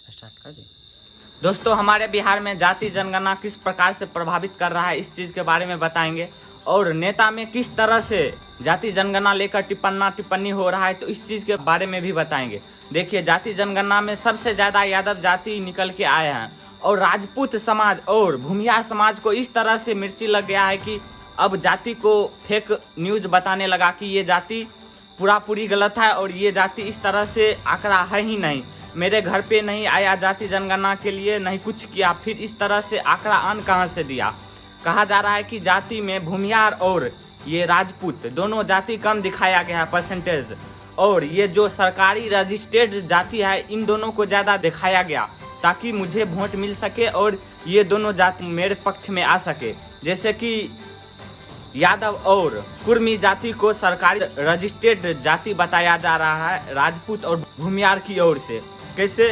Start कर दी। दोस्तों, हमारे बिहार में जाति जनगणना किस प्रकार से प्रभावित कर रहा है, इस चीज़ के बारे में बताएंगे। और नेता में किस तरह से जाति जनगणना लेकर टिप्पणी हो रहा है, तो इस चीज़ के बारे में भी बताएंगे। देखिए, जाति जनगणना में सबसे ज़्यादा यादव जाति निकल के आए हैं और राजपूत समाज और भूमिहार समाज को इस तरह से मिर्ची लग गया है कि अब जाति को फेक न्यूज़ बताने लगा कि ये जाति पूरी गलत है और ये जाति इस तरह से आंकड़ा है ही नहीं, मेरे घर पे नहीं आया जाति जनगणना के लिए, नहीं कुछ किया, फिर इस तरह से आंकड़ा आन कहाँ से दिया। कहा जा रहा है कि जाति में भूमिहार और ये राजपूत दोनों जाति कम दिखाया गया है परसेंटेज, और ये जो सरकारी रजिस्टर्ड जाति है इन दोनों को ज़्यादा दिखाया गया ताकि मुझे वोट मिल सके और ये दोनों जाति मेरे पक्ष में आ सके। जैसे कि यादव और कुर्मी जाति को सरकारी रजिस्टर्ड जाति बताया जा रहा है राजपूत और भूमिहार की ओर से। कैसे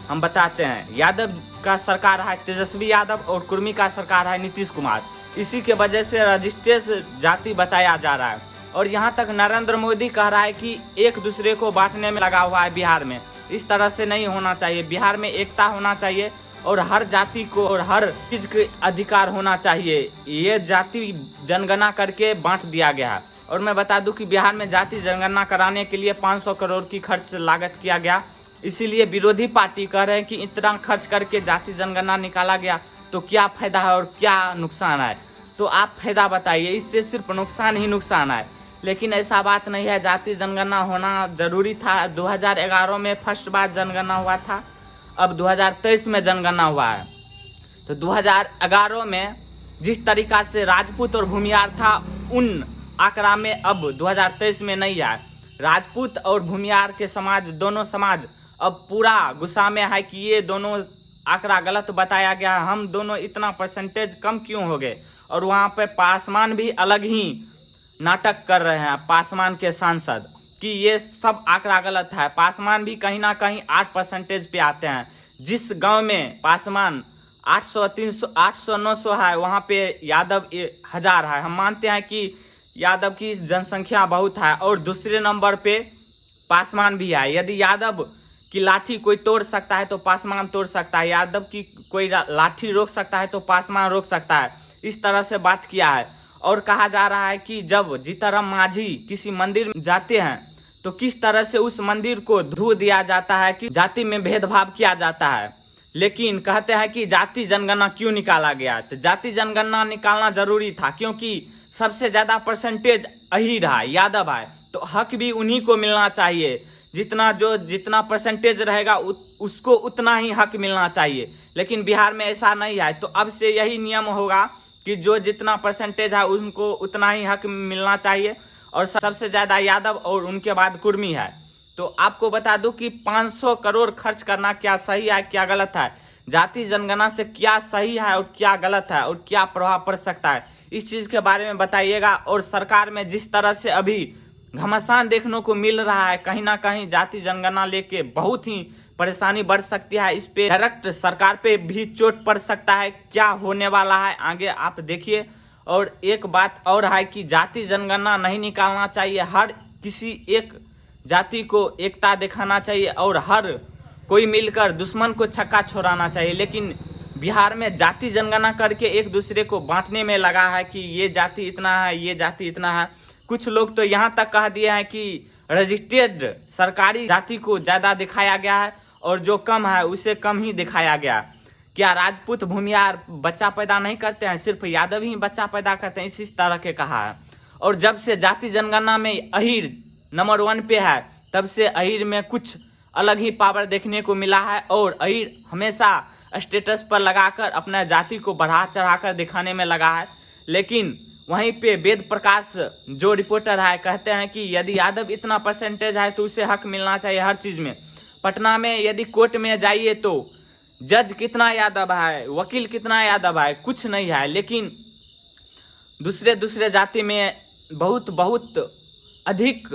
हम बताते हैं, यादव का सरकार है तेजस्वी यादव और कुर्मी का सरकार है नीतीश कुमार, इसी के वजह से रजिस्टर्ड जाति बताया जा रहा है। और यहाँ तक नरेंद्र मोदी कह रहा है कि एक दूसरे को बांटने में लगा हुआ है बिहार में। इस तरह से नहीं होना चाहिए, बिहार में एकता होना चाहिए और हर जाति को और हर चीज के अधिकार होना चाहिए। ये जाति जनगणना करके बांट दिया गया है। और मैं बता दूं कि बिहार में जाति जनगणना कराने के लिए 500 करोड़ की खर्च लागत किया गया, इसीलिए विरोधी पार्टी कह रहे हैं कि इतना खर्च करके जाति जनगणना निकाला गया तो क्या फायदा है और क्या नुकसान है। तो आप फायदा बताइए, इससे सिर्फ नुकसान ही नुकसान है। लेकिन ऐसा बात नहीं है, जाति जनगणना होना जरूरी था। 2011 में फर्स्ट बार जनगणना हुआ था, अब 2023 में जनगणना हुआ है। तो 2011 में जिस तरीका से राजपूत और भूमिहार था उन आंकड़ा में अब 2023 में नहीं आया। राजपूत और भूमिहार के समाज, दोनों समाज अब पूरा गुस्सा में है कि ये दोनों आंकड़ा गलत बताया गया, हम दोनों इतना परसेंटेज कम क्यों हो गए। और वहाँ पे पासवान भी अलग ही नाटक कर रहे हैं, पासवान के सांसद, कि ये सब आंकड़ा गलत है। पासवान भी कहीं ना कहीं 8% पे आते हैं। जिस गांव में पासवान 800, 300, 800, 900 है, वहाँ पे यादव 1000 है। हम मानते हैं कि यादव की जनसंख्या बहुत है और दूसरे नंबर पे पासवान भी है। यदि यादव की लाठी कोई तोड़ सकता है तो पासवान तोड़ सकता है, यादव की कोई लाठी रोक सकता है तो पासवान रोक सकता है। इस तरह से बात किया है। और कहा जा रहा है कि जब जीताराम मांझी किसी मंदिर में जाते हैं तो किस तरह से उस मंदिर को धो दिया जाता है कि जाति में भेदभाव किया जाता है। लेकिन कहते हैं कि जाति जनगणना क्यों निकाला गया, तो जाति जनगणना निकालना जरूरी था क्योंकि सबसे ज्यादा परसेंटेज अहीर है, यादव है, तो हक भी उन्हीं को मिलना चाहिए। जितना परसेंटेज रहेगा उसको उतना ही हक मिलना चाहिए। लेकिन बिहार में ऐसा नहीं है, तो अब से यही नियम होगा कि जो जितना परसेंटेज है उनको उतना ही हक मिलना चाहिए। और सबसे ज्यादा यादव और उनके बाद कुर्मी है। तो आपको बता दूं कि 500 करोड़ खर्च करना क्या सही है क्या गलत है, जाति जनगणना से क्या सही है और क्या गलत है और क्या प्रभाव पड़ सकता है, इस चीज के बारे में बताइएगा। और सरकार में जिस तरह से अभी घमासान देखने को मिल रहा है, कहीं ना कहीं जाति जनगणना लेके बहुत ही परेशानी बढ़ सकती है। इस पे डायरेक्ट सरकार पे भी चोट पड़ सकता है। क्या होने वाला है आगे आप देखिए। और एक बात और है कि जाति जनगणना नहीं निकालना चाहिए, हर किसी एक जाति को एकता दिखाना चाहिए और हर कोई मिलकर दुश्मन को छक्का छोड़ाना चाहिए। लेकिन बिहार में जाति जनगणना करके एक दूसरे को बांटने में लगा है कि ये जाति इतना है, ये जाति इतना है। कुछ लोग तो यहाँ तक कह दिए हैं कि रजिस्टर्ड सरकारी जाति को ज्यादा दिखाया गया है और जो कम है उसे कम ही दिखाया गया। क्या राजपूत भूमिहार बच्चा पैदा नहीं करते हैं, सिर्फ यादव ही बच्चा पैदा करते हैं, इसी तरह के कहा है। और जब से जाति जनगणना में अहीर नंबर 1 पे है, तब से अहीर में कुछ अलग ही पावर देखने को मिला है। और अहीर हमेशा स्टेटस पर लगाकर अपना जाति को बढ़ा चढ़ाकर दिखाने में लगा है। लेकिन वहीं पे वेद प्रकाश जो रिपोर्टर है कहते हैं कि यदि यादव इतना परसेंटेज है तो उसे हक मिलना चाहिए हर चीज में। पटना में यदि कोर्ट में जाइए तो जज कितना यादव है, वकील कितना यादव है, कुछ नहीं है। लेकिन दूसरे जाति में बहुत अधिक